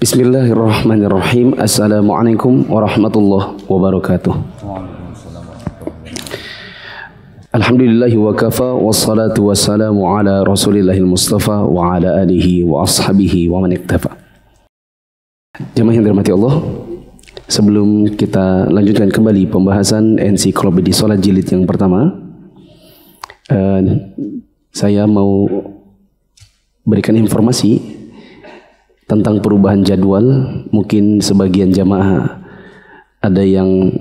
Bismillahirrahmanirrahim. Assalamualaikum warahmatullahi wabarakatuh. Alhamdulillahi wa kafa, wassalatu wassalamu ala rasulillahil mustafa wa ala alihi wa ashabihi wa man iktafa. Jemaah yang dirahmati Allah, sebelum kita lanjutkan kembali pembahasan ensiklopedia salat jilid yang pertama, saya mau berikan informasi tentang perubahan jadwal. Mungkin sebagian jamaah ada yang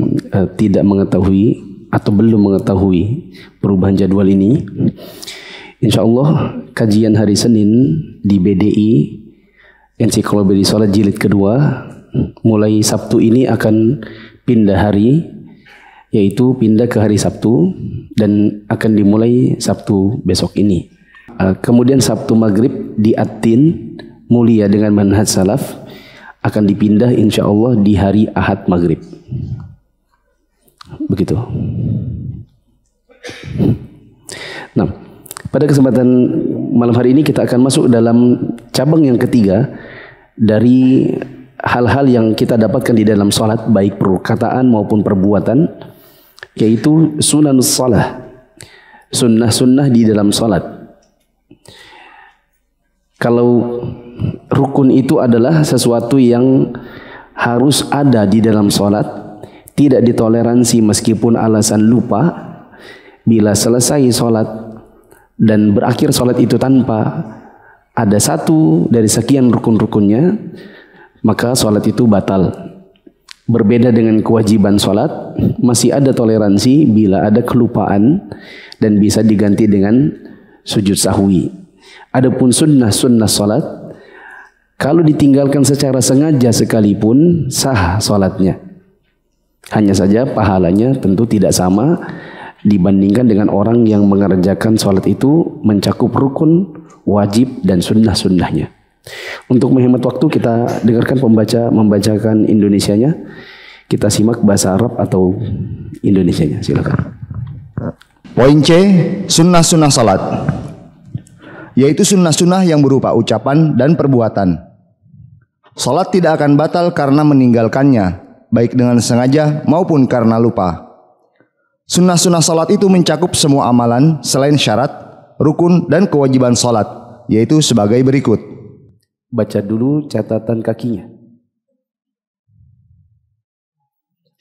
tidak mengetahui atau belum mengetahui perubahan jadwal ini. Insya Allah kajian hari Senin di BDI ensiklopedia salat jilid kedua mulai Sabtu ini akan pindah hari, yaitu pindah ke hari Sabtu dan akan dimulai Sabtu besok ini. Kemudian Sabtu maghrib di Atin mulia dengan manhaj salaf akan dipindah insya Allah di hari Ahad maghrib. Begitu. Nah, pada kesempatan malam hari ini kita akan masuk dalam cabang yang ketiga dari hal-hal yang kita dapatkan di dalam salat, baik perkataan maupun perbuatan, yaitu sunanus salah, sunnah-sunnah di dalam salat. Kalau rukun itu adalah sesuatu yang harus ada di dalam salat, tidak ditoleransi meskipun alasan lupa. Bila selesai salat dan berakhir salat itu tanpa ada satu dari sekian rukun-rukunnya, maka salat itu batal. Berbeda dengan kewajiban salat, masih ada toleransi bila ada kelupaan dan bisa diganti dengan sujud sahwi. Adapun sunnah-sunnah salat, kalau ditinggalkan secara sengaja sekalipun sah salatnya. Hanya saja pahalanya tentu tidak sama dibandingkan dengan orang yang mengerjakan salat itu mencakup rukun, wajib dan sunnah-sunnahnya. Untuk menghemat waktu kita dengarkan pembaca membacakan Indonesianya. Kita simak bahasa Arab atau Indonesianya, silakan. Poin C, sunnah-sunnah salat, yaitu sunnah-sunnah yang berupa ucapan dan perbuatan. Salat tidak akan batal karena meninggalkannya, baik dengan sengaja maupun karena lupa. Sunnah-sunnah salat itu mencakup semua amalan selain syarat, rukun dan kewajiban salat, yaitu sebagai berikut. Baca dulu catatan kakinya.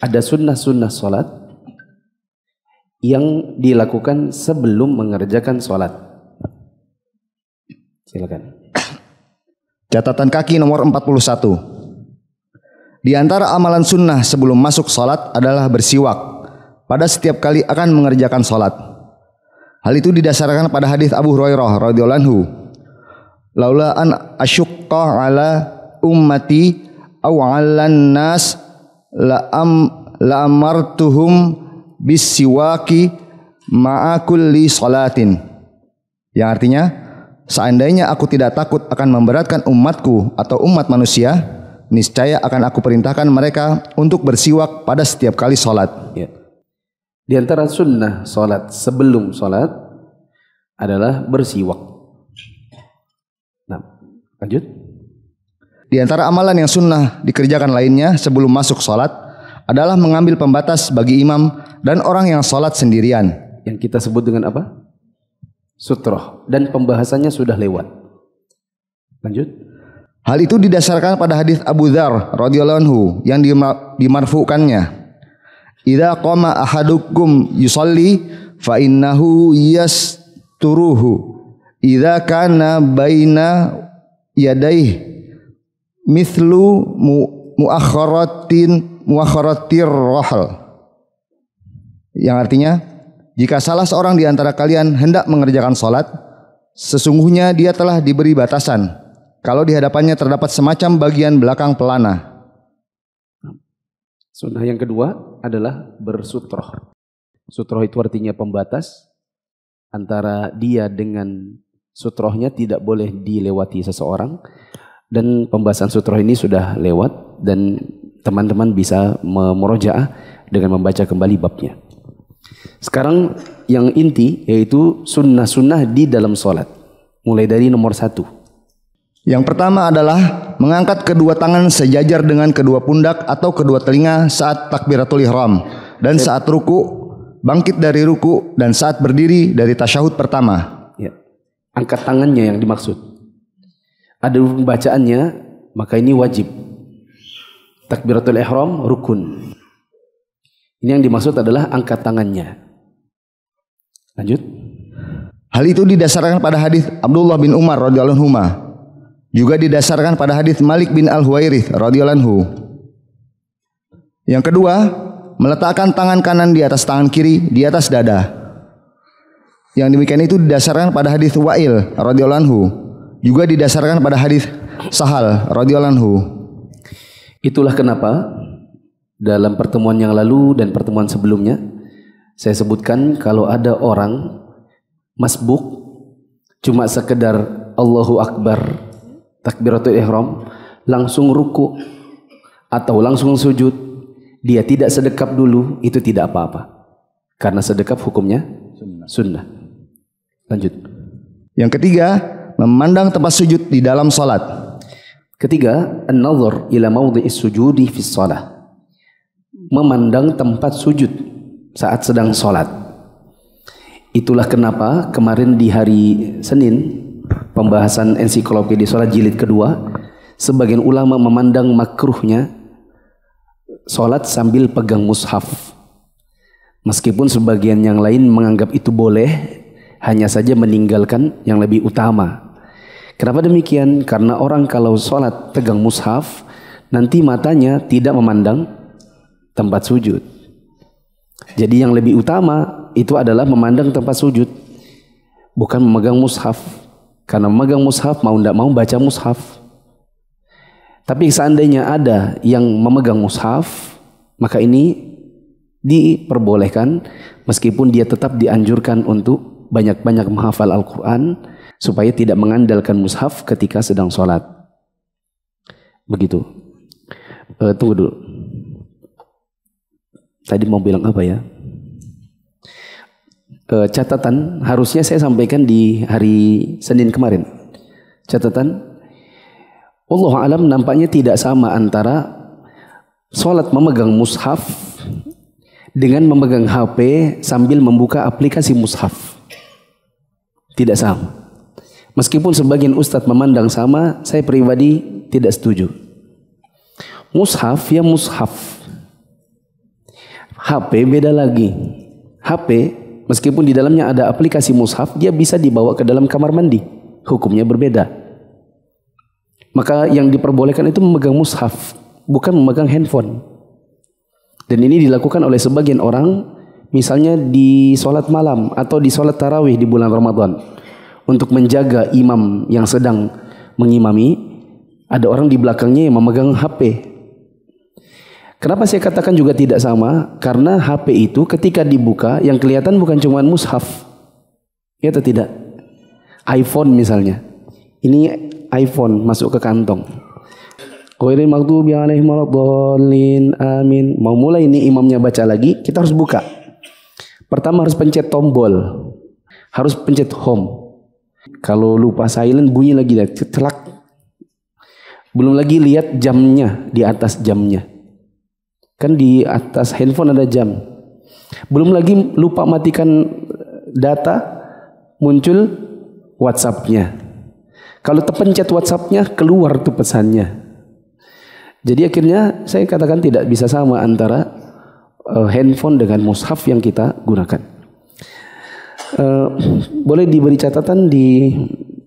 Ada sunnah-sunnah salat yang dilakukan sebelum mengerjakan salat. Silakan. Catatan kaki nomor 41. Di antara amalan sunnah sebelum masuk salat adalah bersiwak pada setiap kali akan mengerjakan salat. Hal itu didasarkan pada hadis Abu Hurairah radhiyallahu anhu, laula an asyqa ala ummati aw 'alan nas la amartuhum bisiwaki ma'a kulli salatin. Yang artinya, seandainya aku tidak takut akan memberatkan umatku atau umat manusia, niscaya akan aku perintahkan mereka untuk bersiwak pada setiap kali salat. Ya. Di antara sunnah salat sebelum salat adalah bersiwak. Nah, lanjut. Di antara amalan yang sunnah dikerjakan lainnya sebelum masuk salat adalah mengambil pembatas bagi imam dan orang yang salat sendirian. Yang kita sebut dengan apa? Sutroh, dan pembahasannya sudah lewat. Lanjut. Hal itu didasarkan pada hadis Abu Dzar radhiyallahu anhu yang dimarfukannya. Idza qama ahadukum yusalli fa innahu yasturuhu idza kana baina yadayhi mithlu muakharatir rahal. Yang artinya, jika salah seorang di antara kalian hendak mengerjakan salat, sesungguhnya dia telah diberi batasan kalau di hadapannya terdapat semacam bagian belakang pelana. Sunnah yang kedua adalah bersutroh. Sutroh itu artinya pembatas antara dia dengan sutrohnya, tidak boleh dilewati seseorang. Dan pembahasan sutroh ini sudah lewat dan teman-teman bisa memurojaah dengan membaca kembali babnya. Sekarang yang inti yaitu sunnah-sunnah di dalam sholat. Mulai dari nomor 1. Yang pertama adalah mengangkat kedua tangan sejajar dengan kedua pundak atau kedua telinga saat takbiratul ihram dan saat ruku, bangkit dari ruku dan saat berdiri dari tasyahud pertama. Ya. Angkat tangannya yang dimaksud. Ada bacaannya, maka ini wajib. Takbiratul ihram rukun. Ini yang dimaksud adalah angkat tangannya. Lanjut. Hal itu didasarkan pada hadis Abdullah bin Umar radhiyallahu anhu. Juga didasarkan pada hadis Malik bin Al-Huwairits radhiyallahu anhu. Yang kedua, meletakkan tangan kanan di atas tangan kiri di atas dada. Yang demikian itu didasarkan pada hadis Wa'il radhiyallahu anhu. Juga didasarkan pada hadis Sahal radhiyallahu anhu. Itulah kenapa dalam pertemuan yang lalu dan pertemuan sebelumnya saya sebutkan kalau ada orang masbuk cuma sekedar Allahu Akbar takbiratul ihram langsung ruku atau langsung sujud, dia tidak sedekap dulu, itu tidak apa-apa karena sedekap hukumnya sunnah. Lanjut. Yang ketiga, memandang tempat sujud di dalam salat. Ketiga, an-nazar ila mawdhi'is sujudi fi shalah. Memandang tempat sujud saat sedang salat. Itulah kenapa kemarin di hari Senin pembahasan ensiklopedia salat jilid kedua, sebagian ulama memandang makruhnya salat sambil pegang mushaf. Meskipun sebagian yang lain menganggap itu boleh, hanya saja meninggalkan yang lebih utama. Kenapa demikian? Karena orang kalau salat pegang mushaf, nanti matanya tidak memandang tempat sujud. Jadi yang lebih utama itu adalah memandang tempat sujud, bukan memegang mushaf. Karena memegang mushaf mau tidak mau baca mushaf. Tapi seandainya ada yang memegang mushaf, maka ini diperbolehkan meskipun dia tetap dianjurkan untuk banyak-banyak menghafal Al-Quran supaya tidak mengandalkan mushaf ketika sedang sholat. Begitu. Tunggu dulu. Tadi mau bilang apa ya? Catatan harusnya saya sampaikan di hari Senin kemarin. Catatan, wallahu alam nampaknya tidak sama antara sholat memegang mushaf dengan memegang HP sambil membuka aplikasi mushaf. Tidak sama. Meskipun sebagian ustadz memandang sama, saya pribadi tidak setuju. Mushaf ya mushaf. HP beda lagi. HP meskipun di dalamnya ada aplikasi mushaf, dia bisa dibawa ke dalam kamar mandi. Hukumnya berbeda. Maka yang diperbolehkan itu memegang mushaf, bukan memegang handphone. Dan ini dilakukan oleh sebagian orang, misalnya di sholat malam atau di sholat tarawih di bulan Ramadan. Untuk menjaga imam yang sedang mengimami, ada orang di belakangnya yang memegang HP. Kenapa saya katakan juga tidak sama? Karena HP itu ketika dibuka yang kelihatan bukan cuma mushaf. Ya atau tidak? iPhone misalnya. Ini iPhone masuk ke kantong. Ghairil maghdubi alaihim waladdallin. Amin. Mau mulai ini imamnya baca lagi, kita harus buka. Pertama harus pencet tombol. Harus pencet home. Kalau lupa silent bunyi lagi dah, celak. Belum lagi lihat jamnya di atas jamnya. Kan di atas handphone ada jam. Belum lagi lupa matikan data, muncul WhatsApp-nya. Kalau terpencet WhatsApp-nya, keluar tuh pesannya. Jadi akhirnya saya katakan tidak bisa sama antara handphone dengan mushaf yang kita gunakan. Boleh diberi catatan di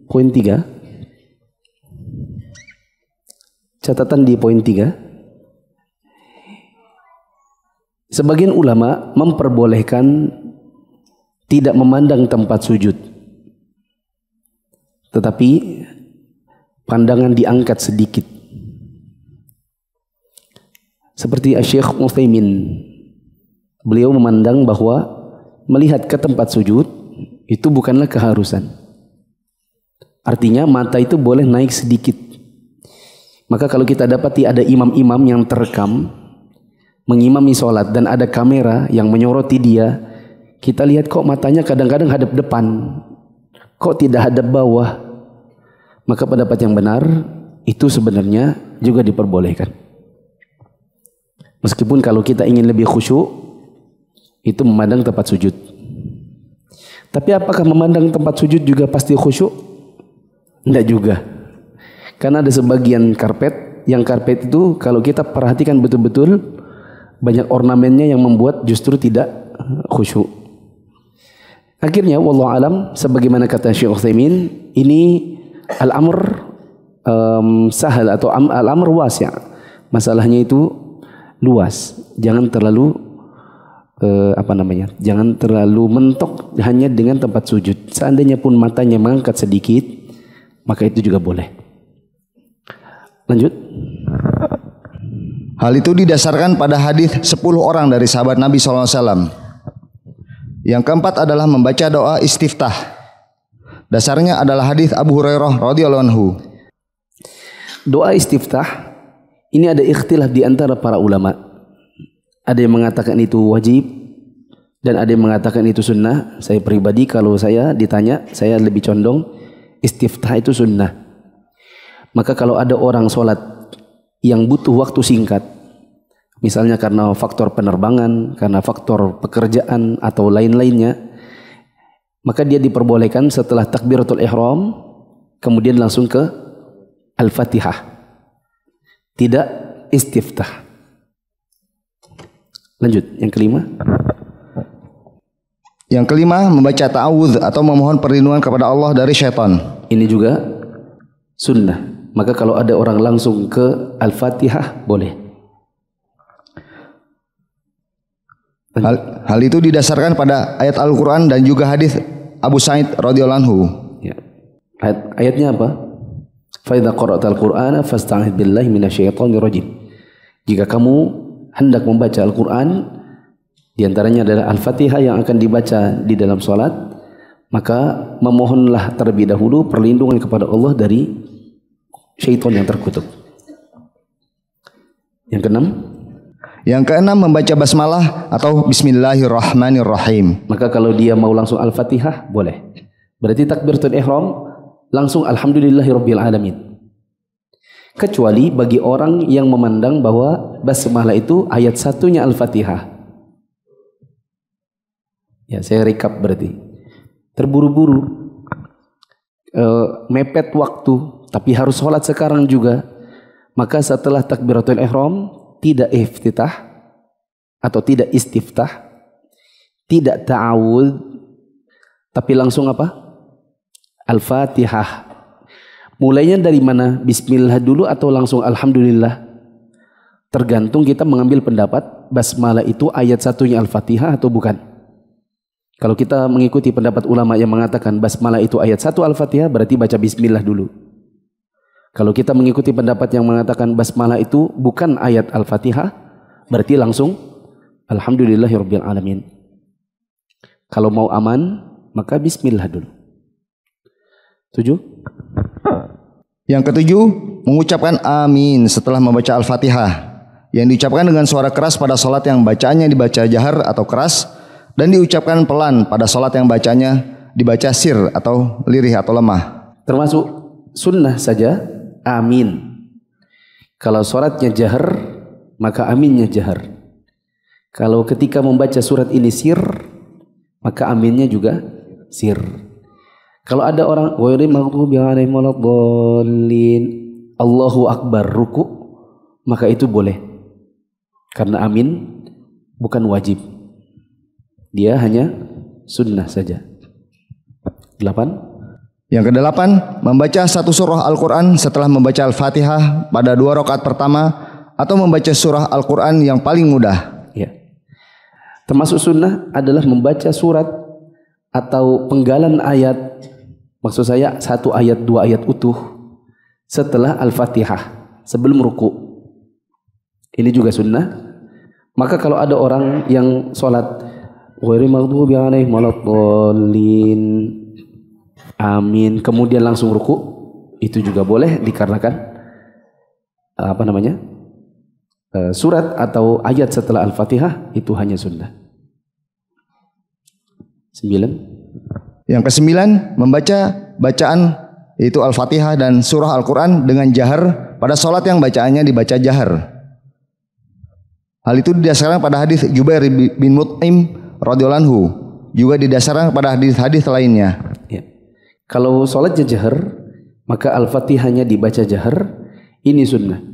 poin 3. Catatan di poin 3. Sebagian ulama memperbolehkan tidak memandang tempat sujud, tetapi pandangan diangkat sedikit. Seperti Syekh Utsaimin, beliau memandang bahwa melihat ke tempat sujud itu bukanlah keharusan. Artinya mata itu boleh naik sedikit. Maka kalau kita dapati ada imam-imam yang terekam mengimami sholat dan ada kamera yang menyoroti dia, kita lihat kok matanya kadang-kadang hadap depan, kok tidak hadap bawah. Maka pendapat yang benar, itu sebenarnya juga diperbolehkan. Meskipun kalau kita ingin lebih khusyuk, itu memandang tempat sujud. Tapi apakah memandang tempat sujud juga pasti khusyuk? Tidak juga. Karena ada sebagian karpet, yang karpet itu kalau kita perhatikan betul-betul banyak ornamennya yang membuat justru tidak khusyuk. Akhirnya wallahu alam, sebagaimana kata Syekh Utsaimin, ini al-amr sahal atau al-amr wasi'. Masalahnya itu luas. Jangan terlalu jangan terlalu mentok hanya dengan tempat sujud. Seandainya pun matanya mengangkat sedikit, maka itu juga boleh. Lanjut. Hal itu didasarkan pada hadis 10 orang dari sahabat Nabi SAW. Yang keempat adalah membaca doa istiftah. Dasarnya adalah hadis Abu Hurairah radhiyallahu anhu. Doa istiftah ini ada ikhtilaf di antara para ulama. Ada yang mengatakan itu wajib dan ada yang mengatakan itu sunnah. Saya pribadi kalau saya ditanya, saya lebih condong istiftah itu sunnah. Maka kalau ada orang sholat yang butuh waktu singkat, misalnya karena faktor penerbangan, karena faktor pekerjaan atau lain-lainnya, maka dia diperbolehkan setelah takbiratul ihram kemudian langsung ke Al-Fatihah, tidak istiftah. Lanjut, yang kelima. Yang kelima, membaca ta'awudz atau memohon perlindungan kepada Allah dari syaitan. Ini juga sunnah. Maka kalau ada orang langsung ke Al-Fatihah, boleh. Hal itu didasarkan pada ayat Al-Quran dan juga hadis Abu Sa'id radhiyallahu anhu. Ya. Ayatnya apa? Fa idza qara'tal Qur'ana fasta'idz billahi minasyaitonir rajim. Jika kamu hendak membaca Al-Qur'an, di antaranya adalah Al-Fatihah yang akan dibaca di dalam salat, maka memohonlah terlebih dahulu perlindungan kepada Allah dari syaitan yang terkutuk. Yang keenam, membaca basmalah atau bismillahirrahmanirrahim. Maka kalau dia mau langsung Al-Fatihah, boleh. Berarti takbiratul ihram langsung alhamdulillahirabbil alamin. Kecuali bagi orang yang memandang bahwa basmalah itu ayat satunya Al-Fatihah. Ya, saya recap berarti. Terburu-buru, mepet waktu, tapi harus sholat sekarang juga. Maka setelah takbiratul ihram tidak iftitah atau tidak istiftah, tidak ta'awudz, tapi langsung apa? Al-Fatihah. Mulainya dari mana? Bismillah dulu atau langsung Alhamdulillah? Tergantung kita mengambil pendapat basmalah itu ayat satunya Al-Fatihah atau bukan. Kalau kita mengikuti pendapat ulama yang mengatakan basmalah itu ayat satu Al-Fatihah, berarti baca Bismillah dulu. Kalau kita mengikuti pendapat yang mengatakan basmalah itu bukan ayat Al-Fatihah, berarti langsung Alhamdulillahirabbil alamin. Kalau mau aman, maka Bismillah dulu. 7. Yang ketujuh, mengucapkan amin setelah membaca Al-Fatihah, yang diucapkan dengan suara keras pada salat yang bacaannya dibaca jahar atau keras, dan diucapkan pelan pada salat yang bacanya dibaca sir atau lirih atau lemah. Termasuk sunnah saja amin. Kalau suratnya jahar, maka aminnya jahar. Kalau ketika membaca surat ini sir, maka aminnya juga sir. Kalau ada orang ghairil maghdubi 'alaihim waladdallin, Allahu akbar ruku, maka itu boleh. Karena amin bukan wajib. Dia hanya sunnah saja. 8. Yang kedelapan, membaca satu surah Al-Quran setelah membaca Al-Fatihah pada 2 rakaat pertama, atau membaca surah Al-Quran yang paling mudah. Ya. Termasuk sunnah adalah membaca surat atau penggalan ayat, maksud saya 1 ayat 2 ayat utuh setelah Al-Fatihah sebelum ruku. Ini juga sunnah. Maka kalau ada orang yang sholat ghairil maghdubi 'alaihim waladdallin, amin, kemudian langsung ruku, itu juga boleh dikarenakan surat atau ayat setelah Al-Fatihah itu hanya sunnah. 9. Yang ke-9, membaca bacaan yaitu Al-Fatihah dan surah Al-Quran dengan jahar pada sholat yang bacaannya dibaca jahar. Hal itu didasarkan pada hadis Jubair bin Mut'im radhiyallahu anhu, juga didasarkan pada hadis-hadis lainnya. Ya. Kalau sholatnya jahar, maka Al-Fatihahnya dibaca jahar, ini sunnah.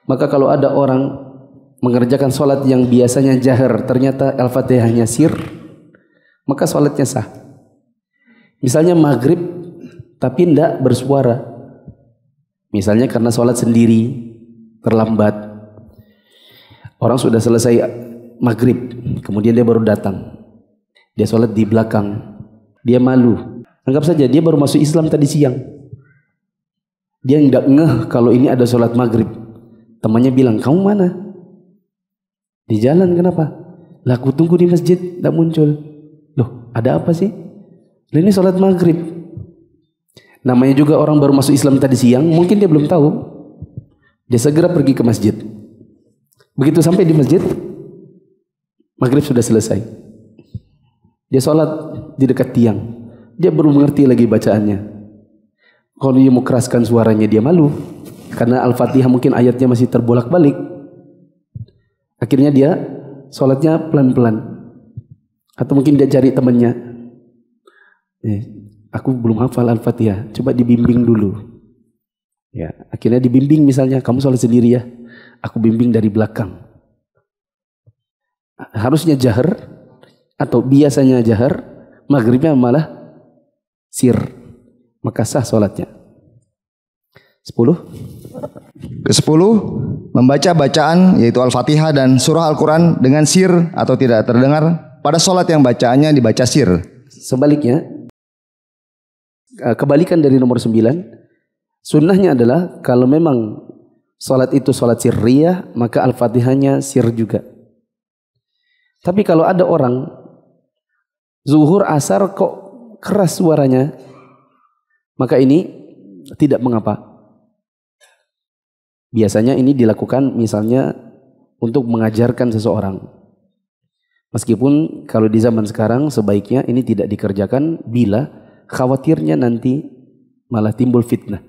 Maka kalau ada orang mengerjakan sholat yang biasanya jahar, ternyata Al-Fatihahnya sir, maka sholatnya sah. Misalnya maghrib tapi tidak bersuara, misalnya karena sholat sendiri terlambat, orang sudah selesai maghrib kemudian dia baru datang, dia sholat di belakang, dia malu, anggap saja dia baru masuk Islam tadi siang, dia nggak ngeh kalau ini ada sholat maghrib. Temannya bilang, kamu mana? Di jalan. Kenapa? Lah aku tunggu di masjid tidak muncul. Loh, ada apa sih? Ini sholat maghrib. Namanya juga orang baru masuk Islam tadi siang, mungkin dia belum tahu. Dia segera pergi ke masjid. Begitu sampai di masjid, maghrib sudah selesai. Dia sholat di dekat tiang. Dia baru mengerti lagi bacaannya. Kalau dia mau keraskan suaranya, dia malu. Karena Al-Fatihah mungkin ayatnya masih terbolak-balik. Akhirnya dia sholatnya pelan-pelan. Atau mungkin dia cari temannya. Aku belum hafal Al-Fatihah, coba dibimbing dulu. Ya, akhirnya dibimbing, misalnya kamu sholat sendiri ya, aku bimbing dari belakang. Harusnya jahar atau biasanya jahar, maghribnya malah sir, maka sah sholatnya. 10. Ke-10, membaca bacaan yaitu Al-Fatihah dan surah Al-Quran dengan sir atau tidak terdengar pada sholat yang bacaannya dibaca sir. Sebaliknya, kebalikan dari nomor 9, sunnahnya adalah kalau memang sholat itu sholat sirriyah, maka Al-Fatihahnya sir juga. Tapi kalau ada orang zuhur asar kok keras suaranya, maka ini tidak mengapa. Biasanya ini dilakukan misalnya untuk mengajarkan seseorang. Meskipun kalau di zaman sekarang sebaiknya ini tidak dikerjakan bila khawatirnya nanti malah timbul fitnah.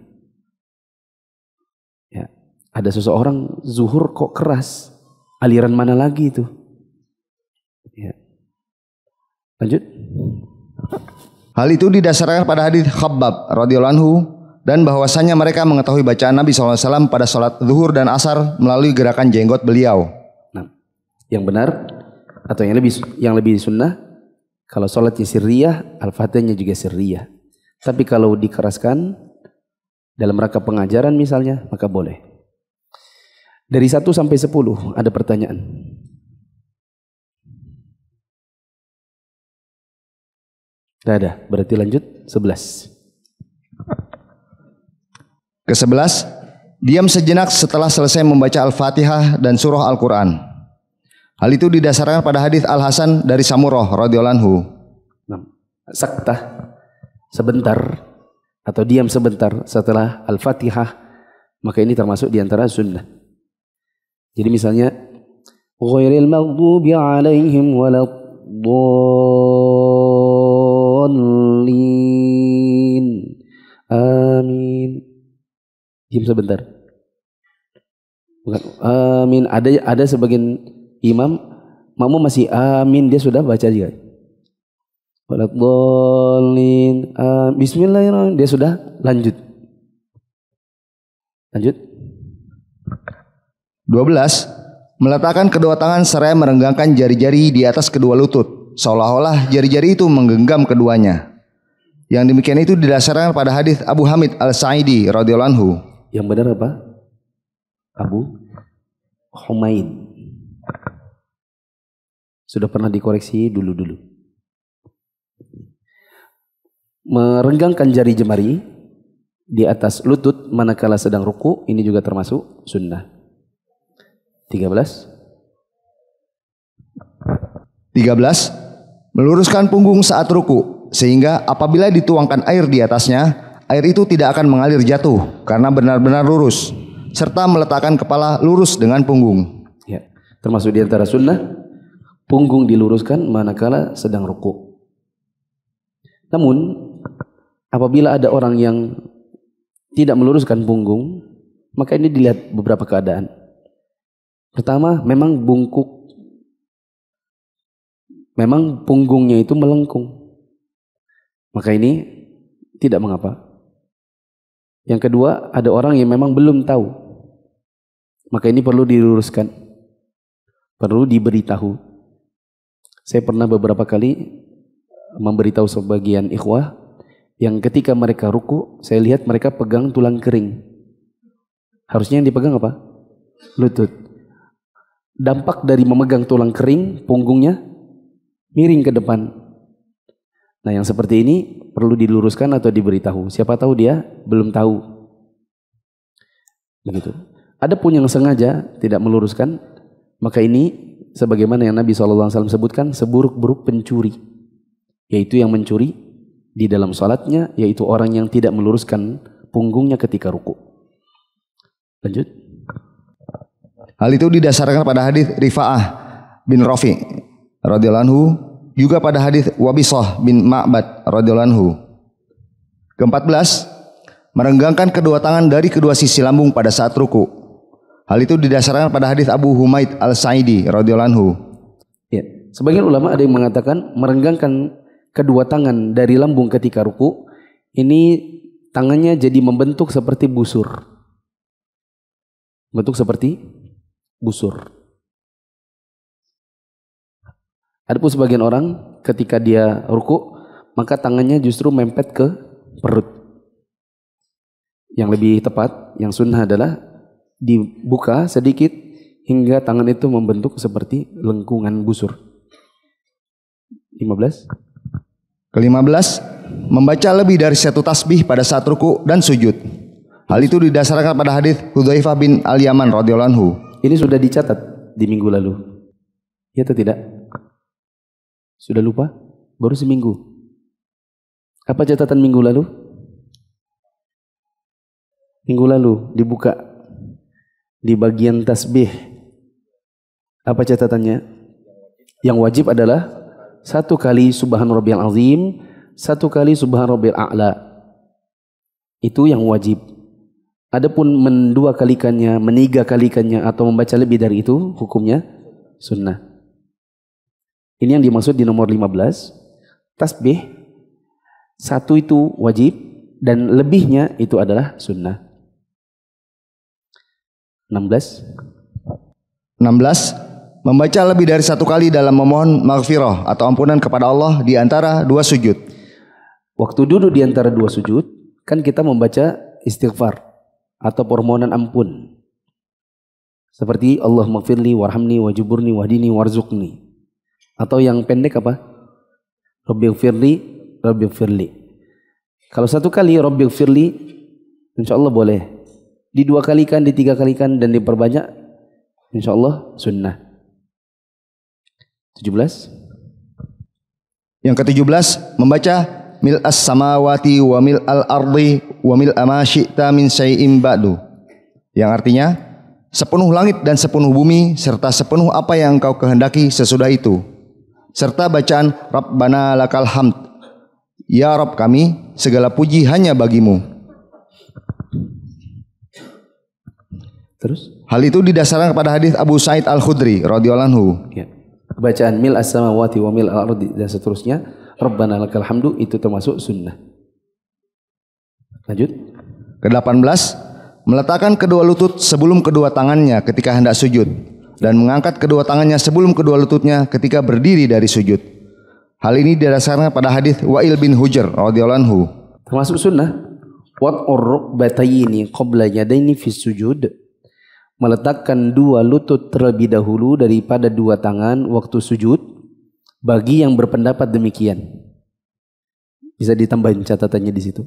Ya, ada seseorang zuhur kok keras, aliran mana lagi itu? Ya. Lanjut. Hal itu didasarkan pada hadis Khabbab radhiyallahu anhu dan bahwasanya mereka mengetahui bacaan Nabi SAW pada sholat zuhur dan asar melalui gerakan jenggot beliau. Nah, yang benar atau yang lebih sunnah, kalau sholatnya sirriyah, Al-Fatihahnya juga sirriyah. Tapi kalau dikeraskan dalam rangka pengajaran misalnya, maka boleh. Dari 1 sampai 10 ada pertanyaan. Tidak ada, berarti lanjut 11. Ke-11, diam sejenak setelah selesai membaca Al-Fatihah dan surah Al-Quran. Hal itu didasarkan pada hadis Al-Hasan dari Samurah radhiyallahu anhu. Saktah, sebentar atau diam sebentar setelah Al-Fatihah, maka ini termasuk diantara sunnah. Jadi misalnya, ghairil maghdubi alaihim waladdallin, amin. Diam sebentar. Bukan amin. Ada sebagian imam makmum masih amin, dia sudah baca juga. Waladdallin, bismillahirrahmanirrahim, dia sudah lanjut. Lanjut. 12. Meletakkan kedua tangan seraya merenggangkan jari-jari di atas kedua lutut, seolah-olah jari-jari itu menggenggam keduanya. Yang demikian itu didasarkan pada hadis Abu Hamid Al-Sa'idi radhiyallahu anhu. Yang benar apa? Abu Humaid. Sudah pernah dikoreksi dulu-dulu. Merenggangkan jari jemari di atas lutut manakala sedang ruku, ini juga termasuk sunnah. 13. Meluruskan punggung saat ruku, sehingga apabila dituangkan air di atasnya, air itu tidak akan mengalir jatuh karena benar-benar lurus, serta meletakkan kepala lurus dengan punggung. Ya, termasuk di antara sunnah, punggung diluruskan manakala sedang ruku. Namun apabila ada orang yang tidak meluruskan punggung, maka ini dilihat beberapa keadaan. Pertama, memang bungkuk, memang punggungnya itu melengkung, maka ini tidak mengapa. Yang kedua, ada orang yang memang belum tahu, maka ini perlu diluruskan, perlu diberitahu. Saya pernah beberapa kali memberitahu sebagian ikhwah yang ketika mereka ruku, saya lihat mereka pegang tulang kering. Harusnya yang dipegang apa? Lutut. Dampak dari memegang tulang kering, punggungnya miring ke depan. Nah, yang seperti ini perlu diluruskan atau diberitahu. Siapa tahu dia belum tahu. Begitu. Ada pun yang sengaja tidak meluruskan, maka ini sebagaimana yang Nabi SAW sebutkan, seburuk-buruk pencuri, yaitu yang mencuri di dalam salatnya, yaitu orang yang tidak meluruskan punggungnya ketika ruku. Lanjut. Hal itu didasarkan pada hadis Rifa'ah bin Rafi radhiyallahu anhu, juga pada hadis Wabisah bin Ma'bad radhiyallahu anhu. Ke-14, merenggangkan kedua tangan dari kedua sisi lambung pada saat ruku. Hal itu didasarkan pada hadis Abu Humaid Al-Sa'idi radhiyallahu anhu. Ya, sebagian ulama ada yang mengatakan merenggangkan kedua tangan dari lambung ketika ruku, ini tangannya jadi membentuk seperti busur. Bentuk seperti busur. Adapun sebagian orang ketika dia ruku, maka tangannya justru mempet ke perut. Yang lebih tepat, yang sunnah adalah dibuka sedikit hingga tangan itu membentuk seperti lengkungan busur. 15. Ke-15, membaca lebih dari satu tasbih pada saat ruku dan sujud. Hal itu didasarkan pada hadis Hudzaifah bin Al-Yaman radhiyallahu anhu. Ini sudah dicatat di minggu lalu. Ya atau tidak? Sudah lupa? Baru seminggu. Apa catatan minggu lalu? Minggu lalu dibuka di bagian tasbih. Apa catatannya? Yang wajib adalah 1 kali subhan rabbiyal azim, 1 kali subhan rabbiyal a'la. Itu yang wajib. Adapun mendua kalikannya, meniga kalikannya atau membaca lebih dari itu, hukumnya sunnah. Ini yang dimaksud di nomor 15. Tasbih 1 itu wajib dan lebihnya itu adalah sunnah. 16. Membaca lebih dari 1 kali dalam memohon maghfirah atau ampunan kepada Allah di antara 2 sujud. Waktu duduk di antara 2 sujud, kan kita membaca istighfar atau permohonan ampun. Seperti Allahumma firli warhamni wajuburni wahdini warzuqni. Atau yang pendek apa? Rabbighfirli, Rabbighfirli. Kalau 1 kali Rabbighfirli, insya Allah boleh. Di 2 kalikan, di 3 kalikan, dan diperbanyak, insya Allah sunnah. 17. Yang ke-17, membaca mil as-samawati wa mil al-ardi wa mil ma syi'ta min syai'in ba'du. Yang artinya, sepenuh langit dan sepenuh bumi serta sepenuh apa yang engkau kehendaki sesudah itu. Serta bacaan Rabbana lakal hamd. Ya Rabb kami, segala puji hanya bagimu. Terus? Hal itu didasarkan kepada hadis Abu Sa'id Al-Khudri radhiyallahu anhu. Ya. Bacaan mil as-samawati wa mil al-ardi dan seterusnya, Rabbana lakal hamdu, itu termasuk sunnah. Lanjut. Ke-18, meletakkan kedua lutut sebelum kedua tangannya ketika hendak sujud dan mengangkat kedua tangannya sebelum kedua lututnya ketika berdiri dari sujud. Hal ini didasarkan pada hadis Wa'il bin Hujr radhiyallahu anhu. Termasuk sunnah. Wad'ur rukbatayni qabla yadaini fi sujud. Meletakkan 2 lutut terlebih dahulu daripada 2 tangan waktu sujud, bagi yang berpendapat demikian. Bisa ditambahin catatannya di situ.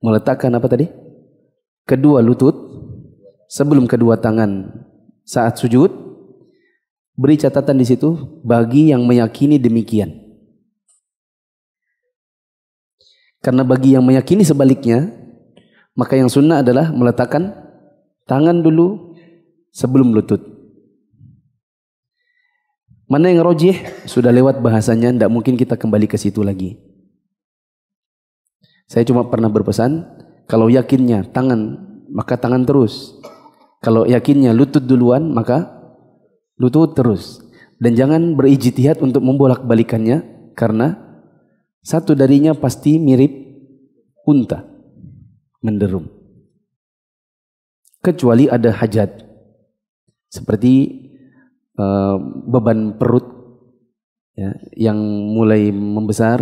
Meletakkan apa tadi? Kedua lutut sebelum kedua tangan saat sujud. Beri catatan di situ, bagi yang meyakini demikian. Karena bagi yang meyakini sebaliknya, maka yang sunnah adalah meletakkan tangan dulu sebelum lutut. Mana yang rojih? Sudah lewat bahasanya, tidak mungkin kita kembali ke situ lagi. Saya cuma pernah berpesan, kalau yakinnya tangan, maka tangan terus. Kalau yakinnya lutut duluan, maka lutut terus. Dan jangan berijtihad untuk membolak-balikannya, karena satu darinya pasti mirip unta, menderum. Kecuali ada hajat, seperti beban perut ya, yang mulai membesar,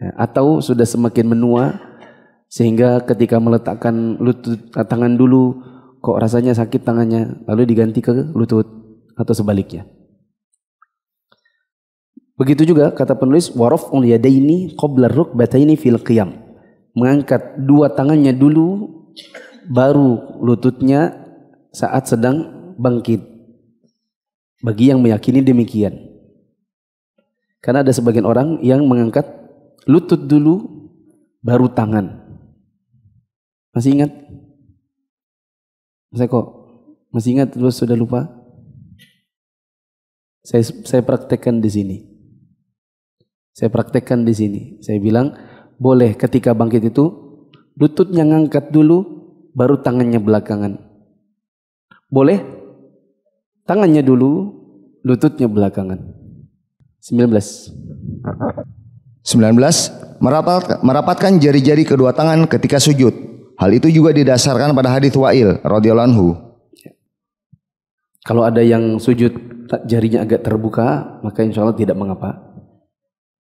ya, atau sudah semakin menua sehingga ketika meletakkan lutut tangan dulu kok rasanya sakit tangannya, lalu diganti ke lutut atau sebaliknya. Begitu juga kata penulis, waraf'ul yadaini qabla rukbataini fil qiyam, mengangkat dua tangannya dulu baru lututnya saat sedang bangkit, bagi yang meyakini demikian. Karena ada sebagian orang yang mengangkat lutut dulu baru tangan. Masih ingat? Saya kok masih ingat terus sudah lupa? Saya praktekkan di sini. Saya bilang boleh ketika bangkit itu lututnya ngangkat dulu baru tangannya belakangan. Boleh tangannya dulu, lututnya belakangan. 19. Merapatkan jari-jari kedua tangan ketika sujud. Hal itu juga didasarkan pada hadits Wa'il radhiyallahu anhu. Kalau ada yang sujud jarinya agak terbuka, maka insya Allah tidak mengapa.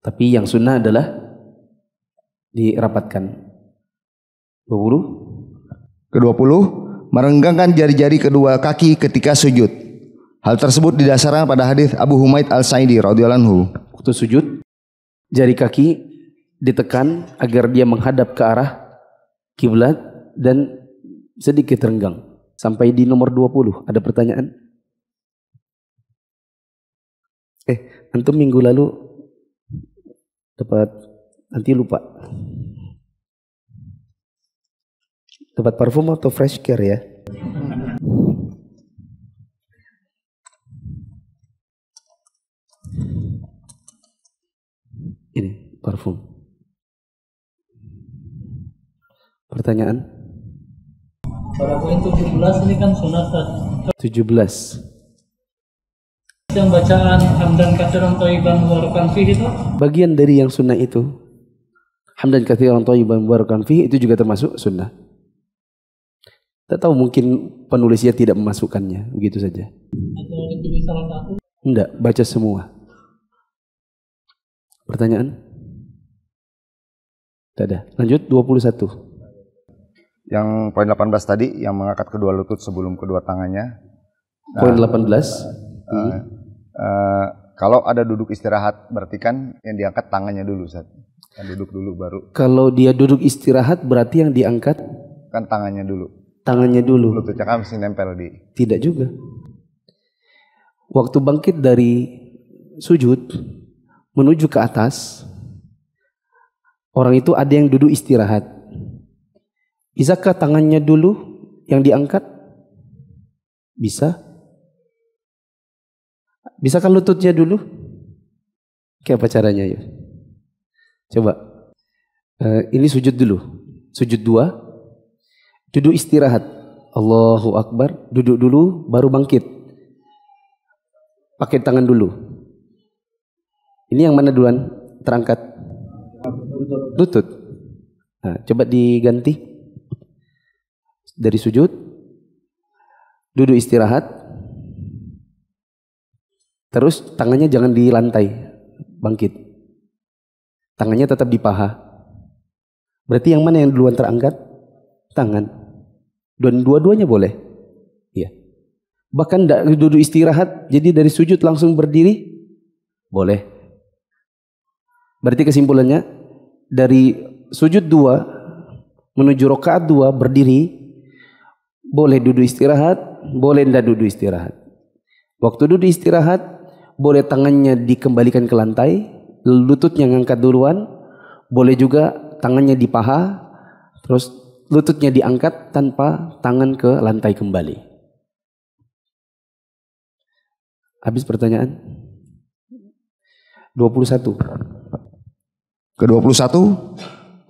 Tapi yang sunnah adalah dirapatkan. 20. Ke-20, merenggangkan jari-jari kedua kaki ketika sujud. Hal tersebut didasarkan pada hadits Abu Humaid Al-Sa'idi radhiyallahu anhu. Waktu sujud, jari kaki ditekan agar dia menghadap ke arah kiblat dan sedikit renggang. Sampai di nomor 20. Ada pertanyaan? Antum minggu lalu dapat, nanti lupa, dapat parfum atau fresh care ya? Ini parfum. Pertanyaan? Pada poin 17 ini kan sunnah. 17. Yang bacaan hamdan katsiran thayyiban mubarakan fihi itu bagian dari yang sunnah itu. Hamdan katsiran thayyiban mubarakan fihi itu juga termasuk sunnah. Tak tahu mungkin penulisnya tidak memasukkannya, begitu saja. atau itu salah satu. Enggak, baca semua. Pertanyaan? Tidak ada. Lanjut 21. Yang poin 18 tadi, yang mengangkat kedua lutut sebelum kedua tangannya. Poin 18. Kalau ada duduk istirahat, berarti kan yang diangkat tangannya dulu, Ustaz. Kan duduk dulu baru. Kalau dia duduk istirahat berarti yang diangkat Kan tangannya dulu. tangannya dulu. Lututnya kan mesti nempel di. Tidak juga. Waktu bangkit dari sujud menuju ke atas, orang itu ada yang duduk istirahat. Bisakah tangannya dulu yang diangkat? Bisa. Bisakah lututnya dulu? Kayak apa caranya ya? Coba. Ini sujud dulu. Sujud 2. Duduk istirahat. Allahu Akbar. Duduk dulu baru bangkit. Pakai tangan dulu. Ini yang mana duluan terangkat? Lutut. Nah, coba diganti. Dari sujud, duduk istirahat, terus tangannya jangan di lantai, bangkit. Tangannya tetap di paha. Berarti yang mana yang duluan terangkat? Tangan. Dan dua-duanya boleh. Ya. Bahkan tidak duduk istirahat, jadi dari sujud langsung berdiri, boleh. Berarti kesimpulannya, dari sujud 2 menuju rakaat 2 berdiri, boleh duduk istirahat, boleh tidak duduk istirahat. Waktu duduk istirahat, boleh tangannya dikembalikan ke lantai, lututnya ngangkat duluan, boleh juga tangannya di paha, terus lututnya diangkat tanpa tangan ke lantai kembali. Habis pertanyaan? 21. Ke-21,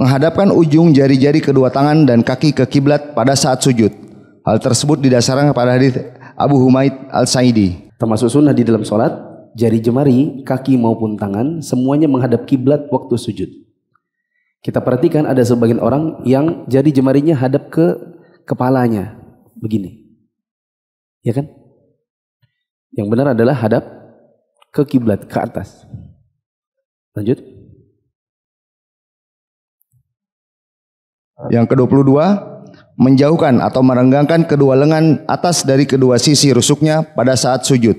menghadapkan ujung jari-jari kedua tangan dan kaki ke kiblat pada saat sujud. Hal tersebut didasarkan pada hadis Abu Humaid Al-Sa'idi. Termasuk sunnah di dalam sholat, jari jemari, kaki maupun tangan semuanya menghadap kiblat waktu sujud. Kita perhatikan ada sebagian orang yang jari jemarinya hadap ke kepalanya, begini, ya kan? Yang benar adalah hadap ke kiblat, ke atas. Lanjut. Yang ke-22, menjauhkan atau merenggangkan kedua lengan atas dari kedua sisi rusuknya pada saat sujud.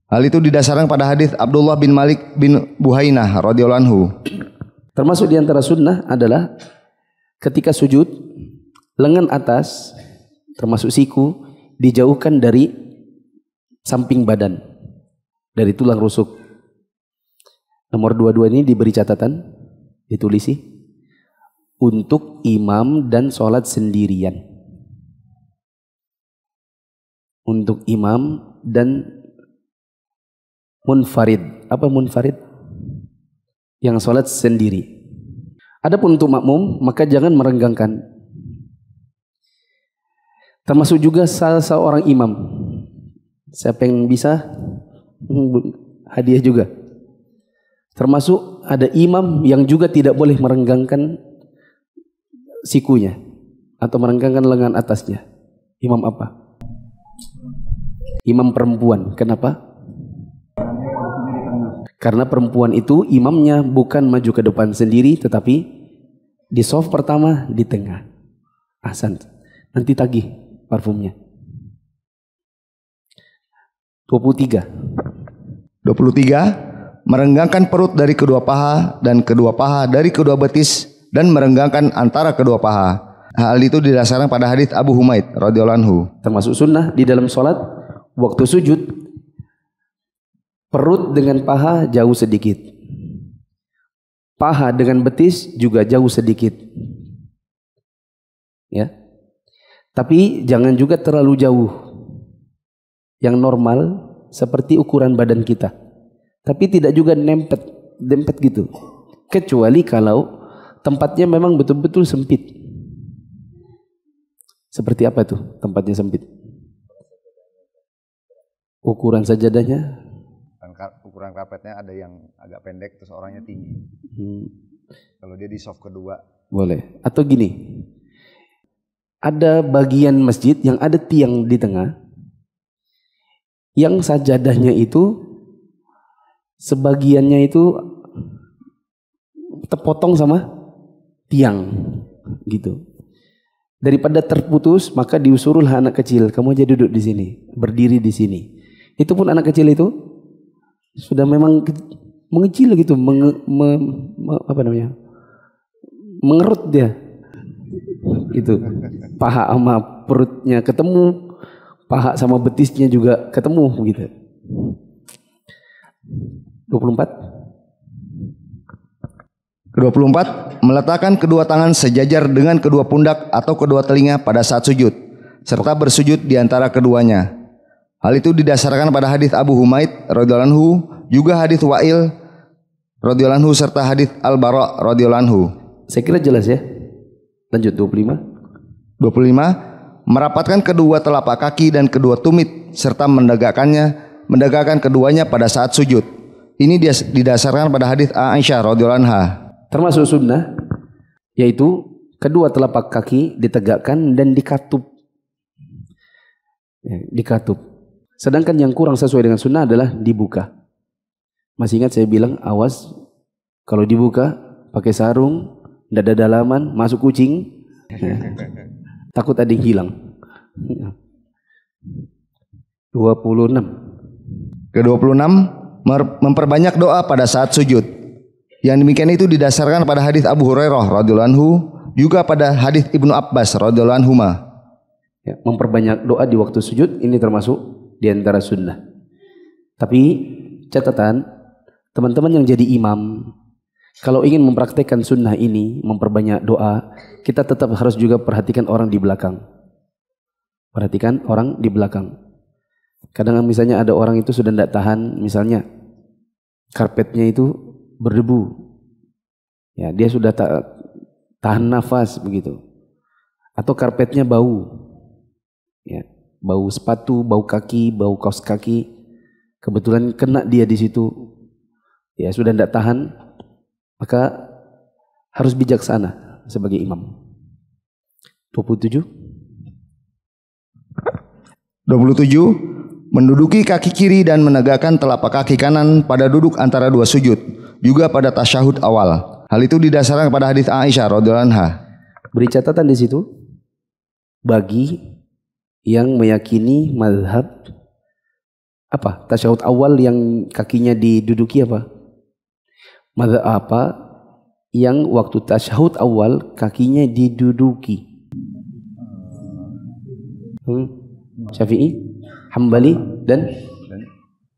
Hal itu didasarkan pada hadis Abdullah bin Malik bin Buhainah radhiyallahu anhu. Termasuk di antara sunnah adalah ketika sujud, lengan atas termasuk siku dijauhkan dari samping badan, dari tulang rusuk. Nomor 22 ini diberi catatan, ditulisi untuk imam dan sholat sendirian. Untuk imam dan munfarid. Apa munfarid? Yang sholat sendiri. Adapun untuk makmum, maka jangan merenggangkan. Termasuk juga salah seorang imam. Siapa yang bisa, hadiah juga. Termasuk ada imam yang juga tidak boleh merenggangkan sikunya atau merenggangkan lengan atasnya. Imam apa? Imam perempuan. Kenapa? Karena perempuan itu imamnya bukan maju ke depan sendiri, tetapi di shaf pertama di tengah. Ahsan. Nanti tagih parfumnya. 23. Merenggangkan perut dari kedua paha dan kedua paha dari kedua betis dan merenggangkan antara kedua paha. Hal itu didasarkan pada hadis Abu Humaid radhiyallahu anhu. Termasuk sunnah di dalam sholat waktu sujud, perut dengan paha jauh sedikit, paha dengan betis juga jauh sedikit, ya. Tapi jangan juga terlalu jauh. Yang normal seperti ukuran badan kita, tapi tidak juga dempet gitu. Kecuali kalau tempatnya memang betul-betul sempit. Seperti apa tuh tempatnya sempit? Ukuran sajadahnya? Ukuran karpetnya ada yang agak pendek terus orangnya tinggi. Kalau dia di shaf kedua. Boleh. Atau gini, ada bagian masjid yang ada tiang di tengah, yang sajadahnya itu sebagiannya itu terpotong sama tiang gitu. Daripada terputus, maka diusurlah anak kecil, kamu aja duduk di sini, berdiri di sini. Itu pun anak kecil itu sudah memang mengecil gitu, mengerut dia. Itu paha sama perutnya ketemu, paha sama betisnya juga ketemu gitu. 24. Ke-24, meletakkan kedua tangan sejajar dengan kedua pundak atau kedua telinga pada saat sujud, serta bersujud di antara keduanya. Hal itu didasarkan pada hadis Abu Humaid radhiyallahu anhu, juga hadis Wa'il radhiyallahu anhu serta hadis Al-Bara radhiyallahu anhu. Saya kira jelas ya. Lanjut 25. 25, merapatkan kedua telapak kaki dan kedua tumit serta mendegakkan keduanya pada saat sujud. Ini didasarkan pada hadis Aisyah radhiyallahu anha. Termasuk sunnah, yaitu kedua telapak kaki ditegakkan dan dikatup. Ya, dikatup. Sedangkan yang kurang sesuai dengan sunnah adalah dibuka. Masih ingat saya bilang, awas kalau dibuka pakai sarung, dada dalaman, masuk kucing, ya, takut ada yang hilang. 26. Ke-26, memperbanyak doa pada saat sujud. Yang demikian itu didasarkan pada hadis Abu Hurairah radhiyallahu anhu, juga pada hadis Ibnu Abbas radhiyallahu anhuma. Ya, memperbanyak doa di waktu sujud ini termasuk di antara sunnah. Tapi catatan, teman-teman yang jadi imam, kalau ingin mempraktekkan sunnah ini, memperbanyak doa, kita tetap harus juga perhatikan orang di belakang. Perhatikan orang di belakang. Kadang misalnya ada orang itu sudah tidak tahan, misalnya karpetnya itu berdebu, Ya, dia sudah tahan nafas begitu. Atau karpetnya bau. Ya, bau sepatu, bau kaki, bau kaos kaki. Kebetulan kena dia di situ. Ya, sudah tidak tahan, maka harus bijaksana sebagai imam. 27. Menduduki kaki kiri dan menegakkan telapak kaki kanan pada duduk antara dua sujud, juga pada tasyahud awal. Hal itu didasarkan pada hadis Aisyah radhiyallahu anha. Beri catatan di situ bagi yang meyakini mazhab apa? Tasyahud awal yang kakinya diduduki apa? Mazhab apa yang waktu tasyahud awal kakinya diduduki? Syafi'i, Hambali dan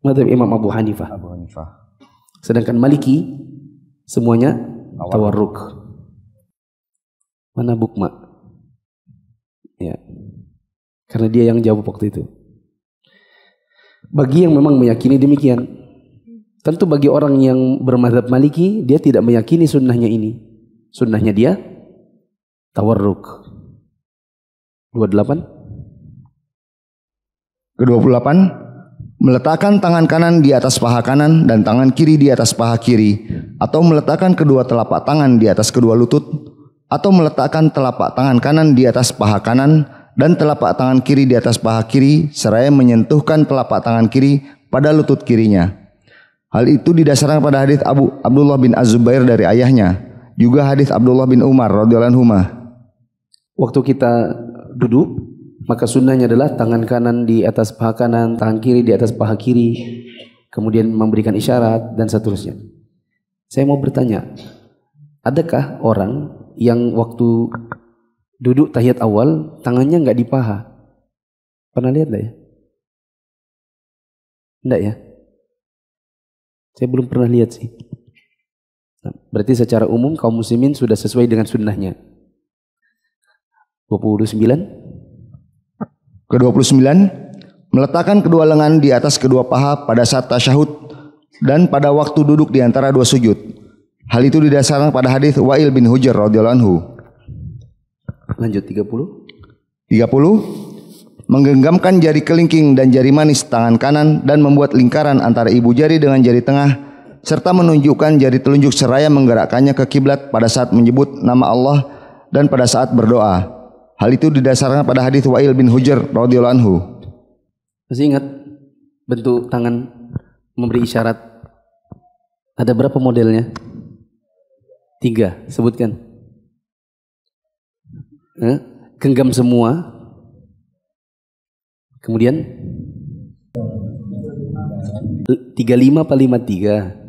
mazhab Imam Abu Hanifah. Sedangkan Maliki semuanya tawarruk. Mana Bukma? Ya. Karena dia yang jawab waktu itu. Bagi yang memang meyakini demikian. Tentu bagi orang yang bermazhab Maliki, dia tidak meyakini sunnahnya ini. Sunnahnya dia tawarruk. 28. Ke-28, meletakkan tangan kanan di atas paha kanan dan tangan kiri di atas paha kiri, atau meletakkan kedua telapak tangan di atas kedua lutut, atau meletakkan telapak tangan kanan di atas paha kanan dan telapak tangan kiri di atas paha kiri, seraya menyentuhkan telapak tangan kiri pada lutut kirinya. Hal itu didasarkan pada hadis Abdullah bin Az-Zubair dari ayahnya, juga hadis Abdullah bin Umar radhiyallahu anhuma. Waktu kita duduk, maka sunnahnya adalah tangan kanan di atas paha kanan, tangan kiri di atas paha kiri, kemudian memberikan isyarat dan seterusnya. Saya mau bertanya, adakah orang yang waktu duduk tahiyat awal tangannya nggak di paha? Pernah lihat nggak ya? Enggak ya? Saya belum pernah lihat sih. Nah, berarti secara umum kaum muslimin sudah sesuai dengan sunnahnya. 29. Ke-29, meletakkan kedua lengan di atas kedua paha pada saat tasyahud dan pada waktu duduk di antara dua sujud. Hal itu didasarkan pada hadis Wa'il bin Hujr radhiyallahu anhu. Lanjut 30. 30, menggenggamkan jari kelingking dan jari manis tangan kanan dan membuat lingkaran antara ibu jari dengan jari tengah, serta menunjukkan jari telunjuk seraya menggerakkannya ke kiblat pada saat menyebut nama Allah dan pada saat berdoa. Hal itu didasarkan pada hadis Wa'il bin Hujr radhiyallahu anhu. Masih ingat bentuk tangan memberi isyarat? Ada berapa modelnya? 3, sebutkan. Genggam semua. Kemudian 35 apa 53?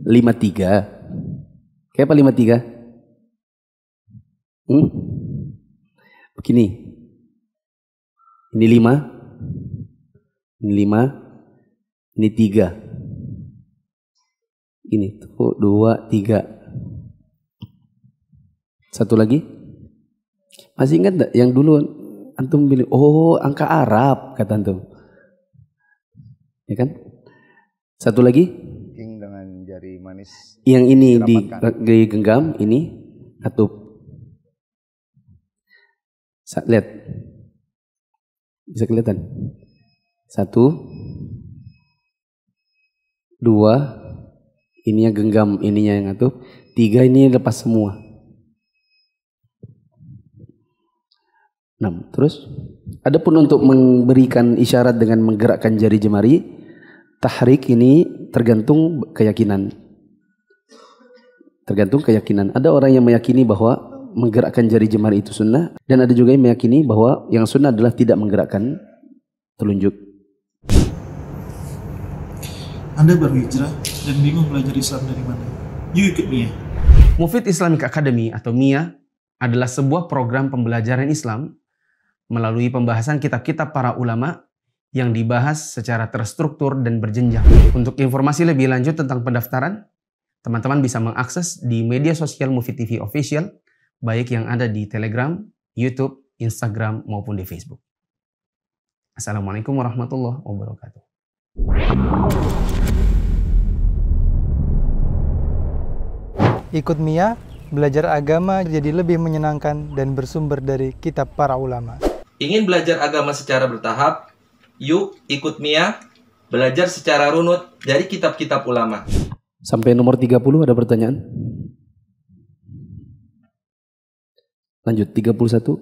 53. Kayak apa 53? Begini. Ini 5. Ini 5. Ini 3. Ini tuh 2, 3. Satu lagi. Masih ingat enggak yang dulu antum bilang, oh angka Arab kata antum. Ya kan? Satu lagi. Dengan jari manis. Yang ini digenggam, ini atup. Lihat. Bisa kelihatan. 1, 2, ini yang genggam, ininya yang atup. 3 ini lepas semua. 6. Terus, adapun untuk memberikan isyarat dengan menggerakkan jari jemari, tahrik ini tergantung keyakinan. Tergantung keyakinan. Ada orang yang meyakini bahwa menggerakkan jari jemari itu sunnah, dan ada juga yang meyakini bahwa yang sunnah adalah tidak menggerakkan telunjuk. Anda baru hijrah dan bingung belajar Islam dari mana? Yuk ikut MIA. Mufid Islamic Academy atau MIA adalah sebuah program pembelajaran Islam melalui pembahasan kitab-kitab para ulama yang dibahas secara terstruktur dan berjenjang. Untuk informasi lebih lanjut tentang pendaftaran, teman-teman bisa mengakses di media sosial Mufid TV Official, baik yang ada di Telegram, YouTube, Instagram, maupun di Facebook. Assalamualaikum warahmatullahi wabarakatuh. Ikut Mia, belajar agama jadi lebih menyenangkan dan bersumber dari kitab para ulama. Ingin belajar agama secara bertahap? Yuk ikut Mia, belajar secara runut dari kitab-kitab ulama. Sampai nomor 30 ada pertanyaan? Lanjut 31.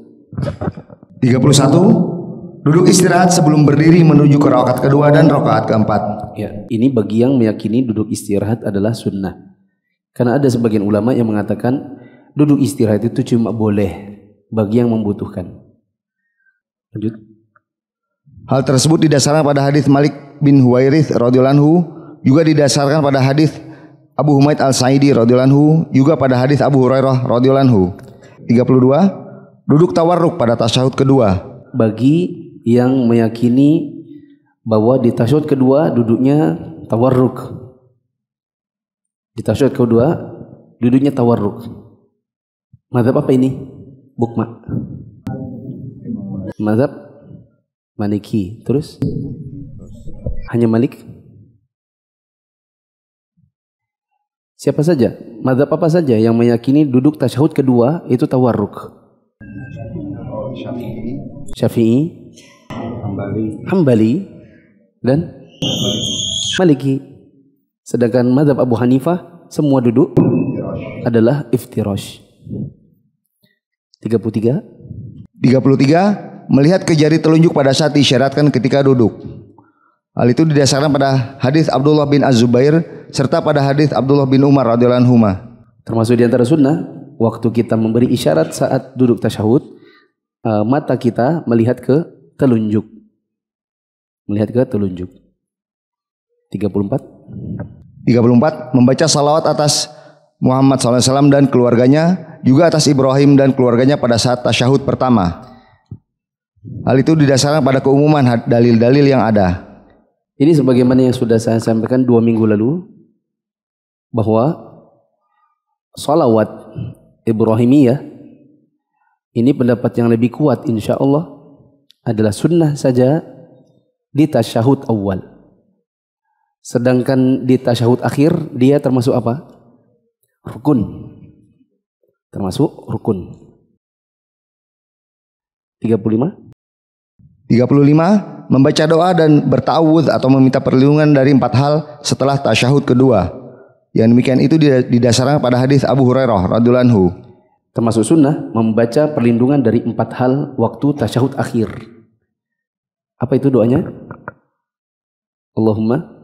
31. Duduk istirahat sebelum berdiri menuju ke rakaat kedua dan rakaat keempat. Ya, ini bagi yang meyakini duduk istirahat adalah sunnah. Karena ada sebagian ulama yang mengatakan duduk istirahat itu cuma boleh bagi yang membutuhkan. Lanjut. Hal tersebut didasarkan pada hadis Malik bin Huwairits radhiyallahu anhu, juga didasarkan pada hadis Abu Humaid Al-Sa'idi radhiyallahu anhu, juga pada hadis Abu Hurairah radhiyallahu anhu. 32. Duduk tawarruk pada tasyahud kedua. Bagi yang meyakini bahwa di tasyahud kedua duduknya tawarruk. Di tasyahud kedua duduknya tawarruk. Mazhab apa ini? Bukma. Mazhab Maliki. Terus? Hanya Malik? Siapa saja? Mazhab apa saja yang meyakini duduk tasyahud kedua itu tawarruk? Syafi'i, Hambali, dan Maliki. Sedangkan mazhab Abu Hanifah semua duduk adalah iftirash. 33. 33. Melihat ke jari telunjuk pada saat disyaratkan ketika duduk. Hal itu didasarkan pada hadis Abdullah bin Az-Zubair serta pada hadis Abdullah bin Umar radhiyallahu anhuma. Termasuk di antara sunnah, waktu kita memberi isyarat saat duduk tasyahud, mata kita melihat ke telunjuk. Melihat ke telunjuk. 34. 34. Membaca salawat atas Muhammad SAW dan keluarganya, juga atas Ibrahim dan keluarganya pada saat tasyahud pertama. Hal itu didasarkan pada keumuman dalil-dalil yang ada. Ini sebagaimana yang sudah saya sampaikan 2 minggu lalu, bahwa salawat Ibrahimiyah ini pendapat yang lebih kuat insya Allah adalah sunnah saja di tasyahud awal. Sedangkan di tasyahud akhir dia termasuk apa? Rukun. Termasuk rukun. 35. 35. Membaca doa dan bertawudz atau meminta perlindungan dari 4 hal setelah tasyahud kedua. Yang demikian itu didasarkan pada hadis Abu Hurairah radhiyallahu anhu. Termasuk sunnah membaca perlindungan dari 4 hal waktu tasyahud akhir. Apa itu doanya? Allahumma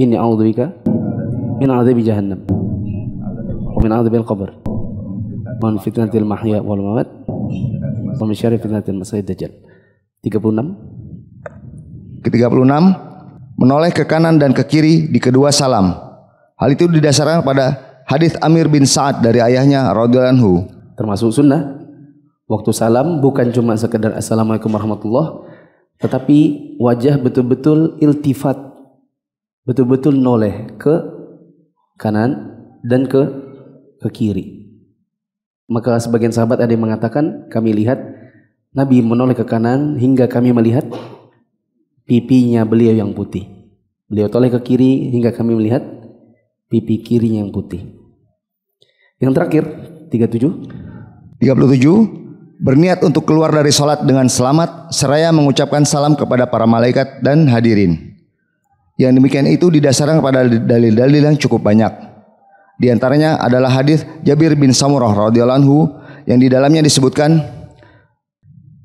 inni a'udzubika min 'adzabi jahannam wa min 'adzabil qabr wa min fitnatil mahya wal mamat wa min syarri fitnatil masiihid dajjal. 36. Ke-36. Menoleh ke kanan dan ke kiri di kedua salam. Hal itu didasarkan pada hadis Amir bin Sa'ad dari ayahnya radhiyallahu anhu. Termasuk sunnah waktu salam bukan cuma sekedar assalamualaikum warahmatullah, tetapi wajah betul-betul iltifat, betul-betul noleh ke kanan dan ke kiri. Maka sebagian sahabat ada yang mengatakan, kami lihat Nabi menoleh ke kanan hingga kami melihat pipinya beliau yang putih. Beliau toleh ke kiri hingga kami melihat pipi kirinya yang putih. Yang terakhir 37. 37. Berniat untuk keluar dari sholat dengan selamat seraya mengucapkan salam kepada para malaikat dan hadirin. Yang demikian itu didasarkan pada dalil-dalil yang cukup banyak. Di antaranya adalah hadis Jabir bin Samurah radhiyallahu anhu yang di dalamnya disebutkan,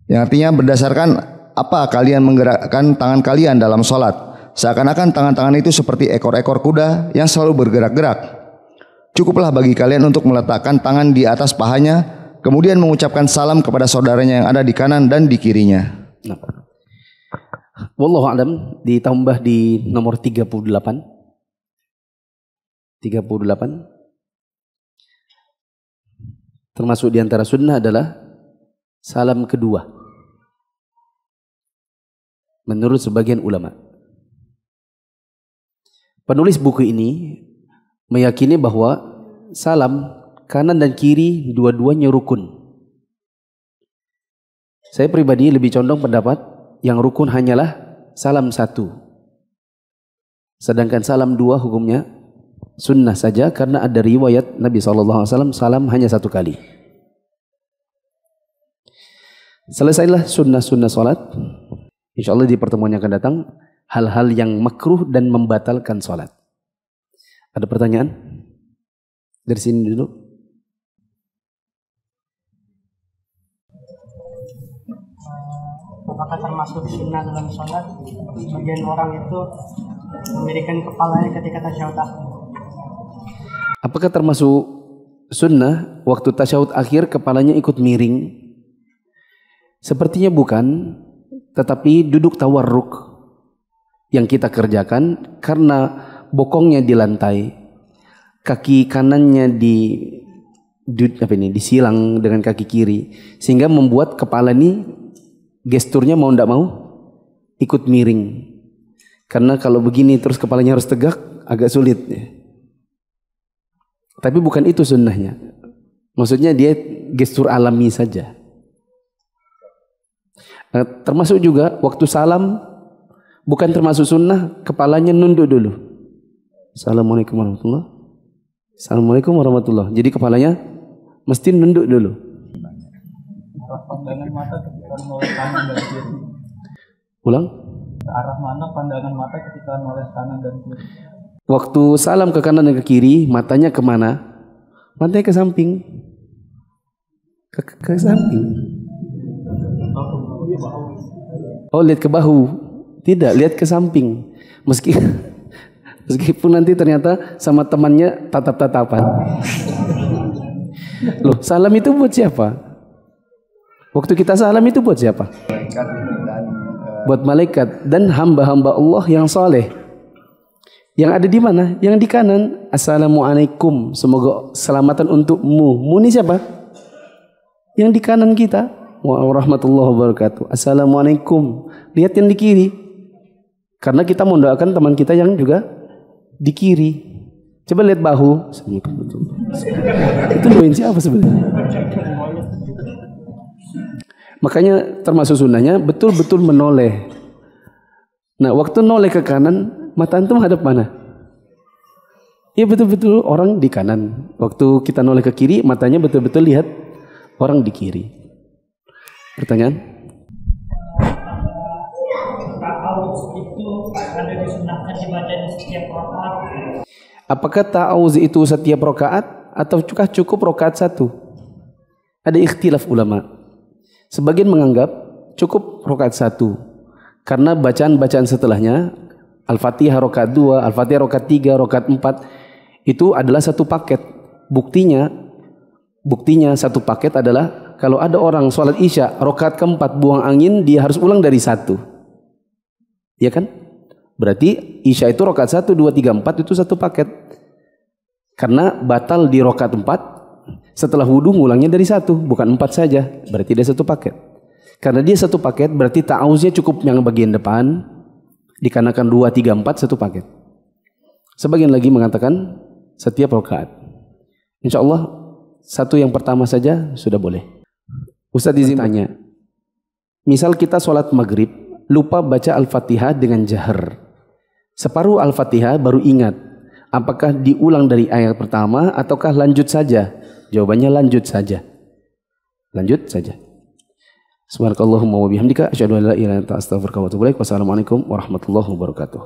yang artinya berdasarkan apa kalian menggerakkan tangan kalian dalam sholat, seakan-akan tangan-tangan itu seperti ekor-ekor kuda yang selalu bergerak-gerak. Cukuplah bagi kalian untuk meletakkan tangan di atas pahanya, kemudian mengucapkan salam kepada saudaranya yang ada di kanan dan di kirinya. Nah. Wallahu a'lam, ditambah di nomor 38. 38. Termasuk di antara sunnah adalah salam kedua. Menurut sebagian ulama. Penulis buku ini meyakini bahwa salam kanan dan kiri dua-duanya rukun. Saya pribadi lebih condong pendapat yang rukun hanyalah salam 1. Sedangkan salam 2 hukumnya Sunnah saja karena ada riwayat Nabi SAW salam hanya 1 kali. Selesailah sunnah-sunnah salat. InsyaAllah di pertemuan yang akan datang hal-hal yang makruh dan membatalkan salat. Ada pertanyaan? Dari sini dulu. Apakah termasuk sunnah dalam sholat sebagian orang itu memberikan kepalanya ketika tasyahud akhir? Apakah termasuk sunnah waktu tasyahud akhir kepalanya ikut miring? Sepertinya bukan, tetapi duduk tawarruk yang kita kerjakan karena bokongnya di lantai, kaki kanannya disilang dengan kaki kiri, sehingga membuat kepala ini gesturnya mau ndak mau ikut miring. Karena kalau begini terus kepalanya harus tegak, agak sulit. Tapi bukan itu sunnahnya. Maksudnya dia gestur alami saja. Termasuk juga waktu salam, bukan termasuk sunnah, kepalanya nunduk dulu. Assalamualaikum warahmatullahi. Assalamualaikum warahmatullahi. Jadi kepalanya mesti nunduk dulu. Pandangan mata ketika menoleh kanan dan kiri. Ulang. Ke arah mana pandangan mata ketika menoleh kanan dan kiri? Waktu salam ke kanan dan ke kiri, matanya kemana? Matanya ke samping. Ke samping. Oh, lihat ke bahu. Tidak, lihat ke samping. Meskipun nanti ternyata sama temannya tatap-tatapan. Loh, salam itu buat siapa? Waktu kita salam itu buat siapa? Buat malaikat dan hamba-hamba Allah yang soleh. Yang ada di mana? Yang di kanan. Assalamualaikum. Semoga selamatan untukmu. Mu ini siapa? Yang di kanan kita. Warahmatullahi wabarakatuh. Assalamualaikum. Lihat yang di kiri. Karena kita mau doakan teman kita yang juga di kiri. Coba lihat bahu. Itu doain siapa sebenarnya? Makanya termasuk sunnahnya betul-betul menoleh. Nah, waktu noleh ke kanan, mata antum hadap mana? Ya betul-betul orang di kanan. Waktu kita noleh ke kiri, matanya betul-betul lihat orang di kiri. Pertanyaan? Ta'awudz itu ada disunnahkan dibaca di setiap rakaat. Apakah ta'awudz itu setiap rakaat atau cukup rakaat 1? Ada ikhtilaf ulama. Sebagian menganggap cukup rakaat 1 karena bacaan-bacaan setelahnya Al-Fatihah rakaat 2, Al-Fatihah rakaat 3, rakaat 4 itu adalah satu paket. Buktinya satu paket adalah kalau ada orang sholat isya rakaat keempat buang angin, dia harus ulang dari 1. Ya kan? Berarti isya itu rakaat 1, 2, 3, 4 itu satu paket. Karena batal di rakaat 4 setelah wudu ngulangnya dari 1, bukan 4 saja. Berarti dia satu paket. Karena dia satu paket berarti ta'awuznya cukup yang bagian depan, dikarenakan 2, 3, 4 satu paket. Sebagian lagi mengatakan setiap rakaat. Insya Allah satu yang pertama saja sudah boleh. Ustaz izin tanya, misal kita sholat maghrib lupa baca Al-Fatihah dengan jahar, separuh Al-Fatihah baru ingat, apakah diulang dari ayat pertama ataukah lanjut saja? Jawabannya lanjut saja. Lanjut saja. Subhanakallahumma wa bihamdika asyhadu an la ilaha illa anta astaghfiruka wa atubu ilaik. Wassalamualaikum warahmatullahi wabarakatuh.